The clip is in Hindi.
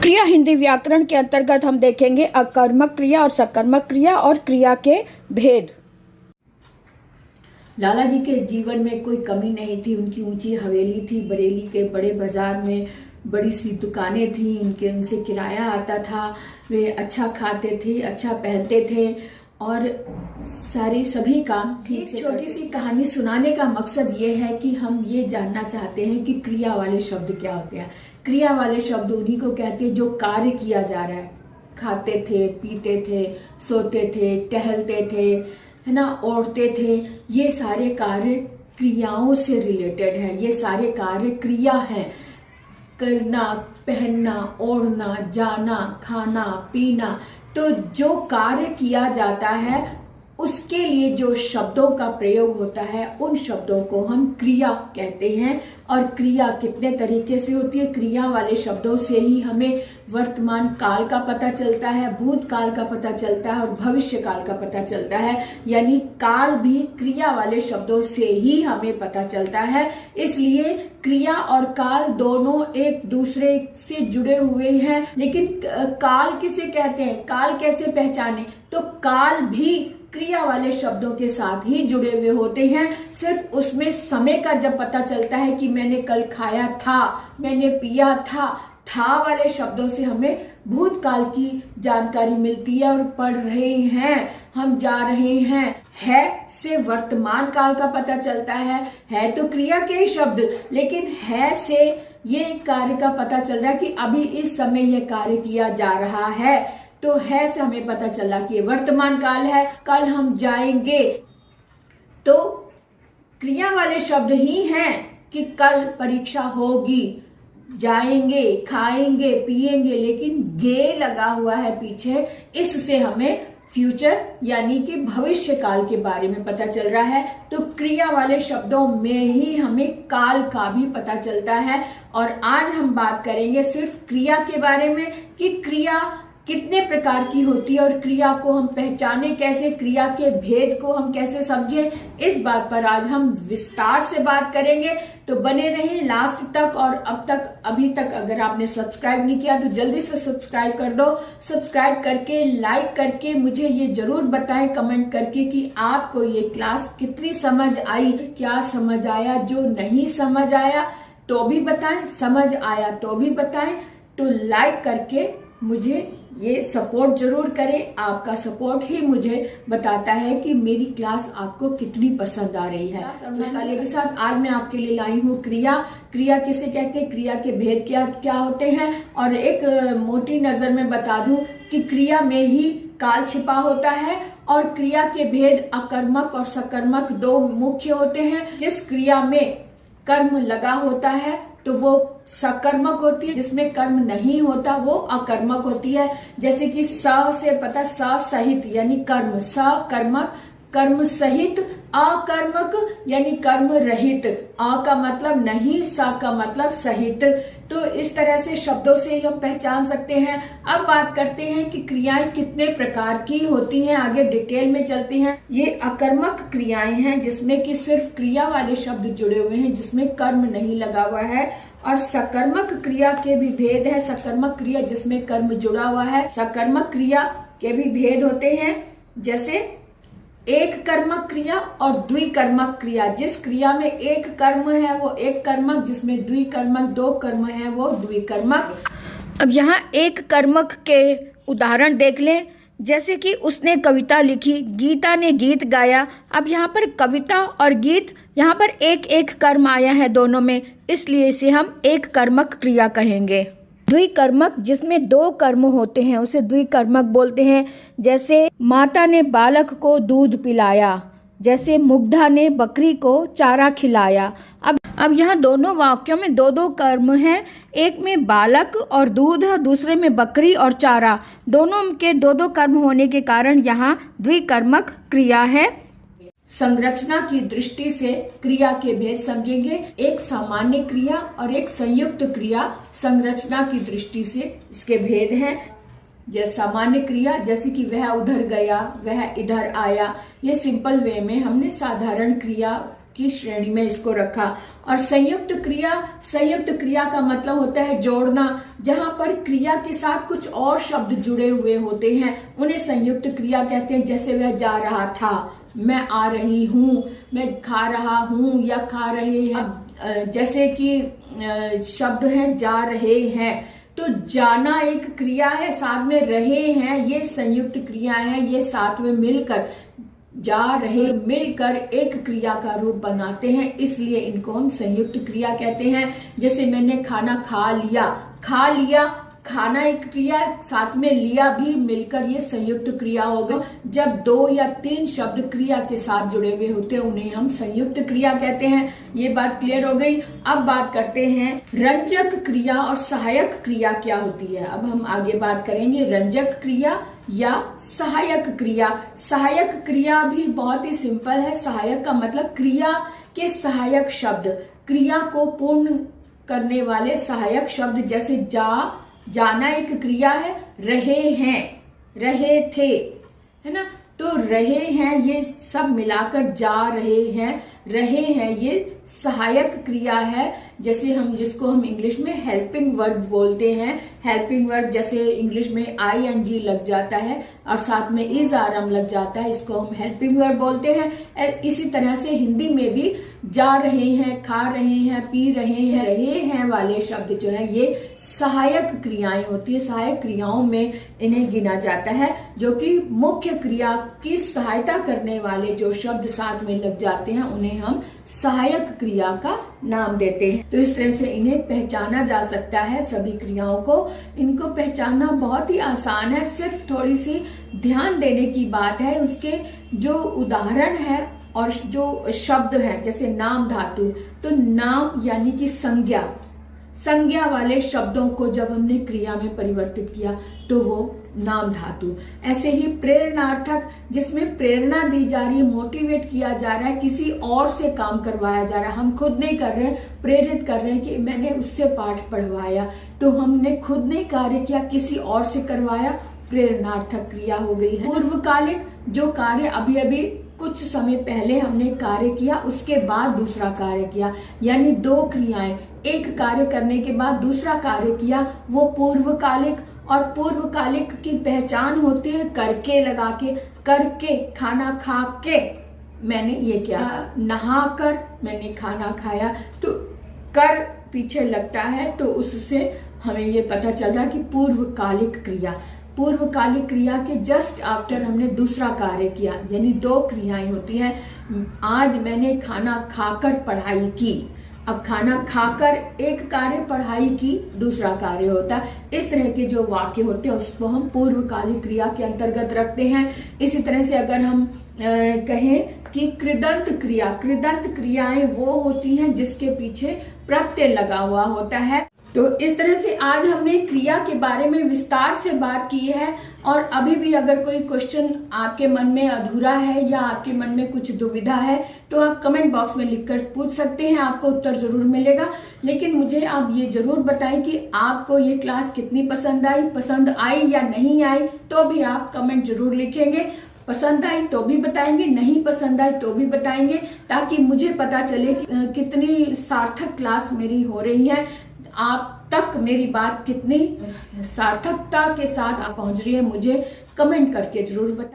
क्रिया हिंदी व्याकरण के अंतर्गत हम देखेंगे अकर्मक क्रिया और सकर्मक क्रिया और क्रिया के भेद। लाला जी के जीवन में कोई कमी नहीं थी। उनकी ऊंची हवेली थी, बरेली के बड़े बाजार में बड़ी सी दुकानें थी, उनसे किराया आता था। वे अच्छा खाते थे, अच्छा पहनते थे और सभी काम ठीक से। छोटी सी कहानी सुनाने का मकसद ये है कि हम ये जानना चाहते हैं कि क्रिया वाले शब्द क्या होते हैं। क्रिया वाले शब्द उन्हीं को कहते हैं जो कार्य किया जा रहा है। खाते थे, पीते थे, सोते थे, टहलते थे, है ना, ओढ़ते थे, ये सारे कार्य क्रियाओं से रिलेटेड है। ये सारे कार्य क्रिया है। करना, पहनना, ओढ़ना, जाना, खाना, पीना, तो जो कार्य किया जाता है उसके लिए जो शब्दों का प्रयोग होता है उन शब्दों को हम क्रिया कहते हैं। और क्रिया कितने तरीके से होती है। क्रिया वाले शब्दों से ही हमें वर्तमान काल का पता चलता है, भूतकाल का पता चलता है और भविष्य काल का पता चलता है। यानी काल भी क्रिया वाले शब्दों से ही हमें पता चलता है। इसलिए क्रिया और काल दोनों एक दूसरे से जुड़े हुए हैं। लेकिन काल किसे कहते हैं, काल कैसे पहचाने, तो काल भी क्रिया वाले शब्दों के साथ ही जुड़े हुए होते हैं। सिर्फ उसमें समय का जब पता चलता है कि मैंने कल खाया था, मैंने पिया था वाले शब्दों से हमें भूतकाल की जानकारी मिलती है और पढ़ रहे हैं, हम जा रहे हैं। है से वर्तमान काल का पता चलता है तो क्रिया के ही शब्द, लेकिन है से ये कार्य का पता चल रहा है कि अभी इस समय यह कार्य किया जा रहा है। तो है से हमें पता चला कि वर्तमान काल है, कल हम जाएंगे। तो क्रिया वाले शब्द ही हैं कि कल परीक्षा होगी, जाएंगे, खाएंगे, पिएंगे, लेकिन गे लगा हुआ है पीछे। इससे हमें फ्यूचर यानी कि भविष्य काल के बारे में पता चल रहा है। तो क्रिया वाले शब्दों में ही हमें काल का भी पता चलता है। और आज हम बात करेंगे सिर्फ क्रिया के बारे में कि क्रिया कितने प्रकार की होती है और क्रिया को हम पहचाने कैसे, क्रिया के भेद को हम कैसे समझें, इस बात पर आज हम विस्तार से बात करेंगे। तो बने रहें लास्ट तक। और अभी तक अगर आपने सब्सक्राइब नहीं किया तो जल्दी से सब्सक्राइब कर दो। सब्सक्राइब करके, लाइक करके मुझे ये जरूर बताएं कमेंट करके कि आपको ये क्लास कितनी समझ आई, क्या समझ आया। जो नहीं समझ आया तो भी बताएं, समझ आया तो भी बताएं। तो लाइक करके मुझे ये सपोर्ट जरूर करें। आपका सपोर्ट ही मुझे बताता है कि मेरी क्लास आपको कितनी पसंद आ रही है। के साथ आज मैं आपके लिए लाई हूँ क्रिया। क्रिया किसे कहते हैं, क्रिया के भेद क्या क्या होते हैं, और एक मोटी नजर में बता दूं कि क्रिया में ही काल छिपा होता है। और क्रिया के भेद अकर्मक और सकर्मक दो मुख्य होते हैं। जिस क्रिया में कर्म लगा होता है तो वो सकर्मक होती है, जिसमें कर्म नहीं होता वो अकर्मक होती है। जैसे कि स से पता, स सहित यानी कर्म, सकर्मक, कर्म सहित, अकर्मक यानी कर्म रहित। अ का मतलब नहीं, स का मतलब सहित। तो इस तरह से शब्दों से हम पहचान सकते हैं। अब बात करते हैं कि क्रियाएं कितने प्रकार की होती हैं, आगे डिटेल में चलते हैं। ये अकर्मक क्रियाएं हैं जिसमें कि सिर्फ क्रिया वाले शब्द जुड़े हुए हैं, जिसमें कर्म नहीं लगा हुआ है। और सकर्मक क्रिया के भी भेद है। सकर्मक क्रिया जिसमें कर्म जुड़ा हुआ है। सकर्मक क्रिया के भी भेद होते हैं, जैसे एक कर्मक क्रिया और द्विकर्मक क्रिया। जिस क्रिया में एक कर्म है वो एक कर्मक, जिसमें द्विकर्मक दो कर्म है वो द्विकर्मक। अब यहाँ एक कर्मक के उदाहरण देख लें। जैसे कि उसने कविता लिखी, गीता ने गीत गाया। अब यहाँ पर कविता और गीत, यहाँ पर एक एक कर्म आया है दोनों में, इसलिए इसे हम एक कर्मक क्रिया कहेंगे। द्विकर्मक जिसमें दो कर्म होते हैं उसे द्विकर्मक बोलते हैं। जैसे माता ने बालक को दूध पिलाया, जैसे मुग्धा ने बकरी को चारा खिलाया। अब यहाँ दोनों वाक्यों में दो दो कर्म हैं। एक में बालक और दूध है, दूसरे में बकरी और चारा। दोनों के दो दो कर्म होने के कारण यहाँ द्विकर्मक क्रिया है। संरचना की दृष्टि से क्रिया के भेद समझेंगे। एक सामान्य क्रिया और एक संयुक्त क्रिया। संरचना की दृष्टि से इसके भेद हैं। जैसे सामान्य क्रिया, जैसे कि वह उधर गया, वह इधर आया, ये सिंपल वे में हमने साधारण क्रिया की श्रेणी में इसको रखा। और संयुक्त क्रिया का मतलब होता है जोड़ना, जहां पर क्रिया के साथ कुछ और शब्द जुड़े हुए होते हैं उन्हें संयुक्त क्रिया कहते हैं। जैसे वह जा रहा था, मैं आ रही हूँ, मैं खा रहा हूँ या खा रहे हैं। जैसे कि शब्द है जा रहे हैं, तो जाना एक क्रिया है, साथ में रहे हैं ये संयुक्त क्रिया है। ये साथ में मिलकर जा रहे मिलकर एक क्रिया का रूप बनाते हैं, इसलिए इनको हम संयुक्त क्रिया कहते हैं। जैसे मैंने खाना खा लिया, खाना एक क्रिया, साथ में लिया भी मिलकर ये संयुक्त क्रिया हो गई। जब 2 या 3 शब्द क्रिया के साथ जुड़े हुए होते हैं उन्हें हम संयुक्त क्रिया कहते हैं। ये बात क्लियर हो गई। अब बात करते हैं रंजक क्रिया और सहायक क्रिया क्या होती है। अब हम आगे बात करेंगे रंजक क्रिया या सहायक क्रिया। सहायक क्रिया भी बहुत ही सिंपल है। सहायक का मतलब क्रिया के सहायक शब्द, क्रिया को पूर्ण करने वाले सहायक शब्द। जैसे जाना एक क्रिया है, रहे हैं, रहे थे, है ना, तो रहे हैं ये सब मिलाकर जा रहे हैं ये सहायक क्रिया है। जैसे जिसको हम इंग्लिश में हेल्पिंग वर्ब बोलते हैं। हेल्पिंग वर्ब जैसे इंग्लिश में ING लग जाता है और साथ में इज आरम लग जाता है, इसको हम हेल्पिंग वर्ब बोलते हैं। इसी तरह से हिंदी में भी जा रहे हैं, खा रहे हैं, पी रहे हैं वाले शब्द जो है ये सहायक क्रियाएं होती है। सहायक क्रियाओं में इन्हें गिना जाता है, जो कि मुख्य क्रिया की सहायता करने वाले जो शब्द साथ में लग जाते हैं उन्हें हम सहायक क्रिया का नाम देते हैं। तो इस तरह से इन्हें पहचाना जा सकता है सभी क्रियाओं को। इनको पहचानना बहुत ही आसान है, सिर्फ थोड़ी सी ध्यान देने की बात है। उसके जो उदाहरण है और जो शब्द है, जैसे नाम धातु, तो नाम यानी कि संज्ञा वाले शब्दों को जब हमने क्रिया में परिवर्तित किया तो वो नाम धातु। ऐसे ही प्रेरणार्थक, जिसमें प्रेरणा दी जा रही है, मोटिवेट किया जा रहा है, किसी और से काम करवाया जा रहा है, हम खुद नहीं कर रहे हैं, प्रेरित कर रहे हैं कि मैंने उससे पाठ पढ़वाया, तो हमने खुद नहीं कार्य किया, किसी और से करवाया, प्रेरणार्थक क्रिया हो गई है। पूर्वकालिक, जो कार्य अभी अभी कुछ समय पहले हमने कार्य किया उसके बाद दूसरा कार्य किया, यानी 2 क्रियाएं, एक कार्य करने के बाद दूसरा कार्य किया, वो पूर्वकालिक। और पूर्वकालिक की पहचान होती है करके लगा के, करके खाना खा के मैंने ये किया, नहा कर मैंने खाना खाया, तो कर पीछे लगता है तो उससे हमें ये पता चल रहा है कि पूर्वकालिक क्रिया के जस्ट आफ्टर हमने दूसरा कार्य किया, यानी 2 क्रियाएं होती हैं। आज मैंने खाना खाकर पढ़ाई की, अब खाना खाकर एक कार्य, पढ़ाई की दूसरा कार्य होता है। इस तरह के जो वाक्य होते हैं उसको हम पूर्वकालिक क्रिया के अंतर्गत रखते हैं। इसी तरह से अगर हम कहें कि कृदंत क्रियाएं वो होती हैं जिसके पीछे प्रत्यय लगा हुआ होता है। तो इस तरह से आज हमने क्रिया के बारे में विस्तार से बात की है। और अभी भी अगर कोई क्वेश्चन आपके मन में अधूरा है या आपके मन में कुछ दुविधा है तो आप कमेंट बॉक्स में लिखकर पूछ सकते हैं, आपको उत्तर जरूर मिलेगा। लेकिन मुझे आप ये जरूर बताएं कि आपको ये क्लास कितनी पसंद आई या नहीं आई, तो भी आप कमेंट जरूर लिखेंगे। पसंद आई तो भी बताएंगे, नहीं पसंद आई तो भी बताएंगे, ताकि मुझे पता चले कितनी सार्थक क्लास मेरी हो रही है, आप तक मेरी बात कितनी सार्थकता के साथ आप पहुंच रही है। मुझे कमेंट करके जरूर बताएं।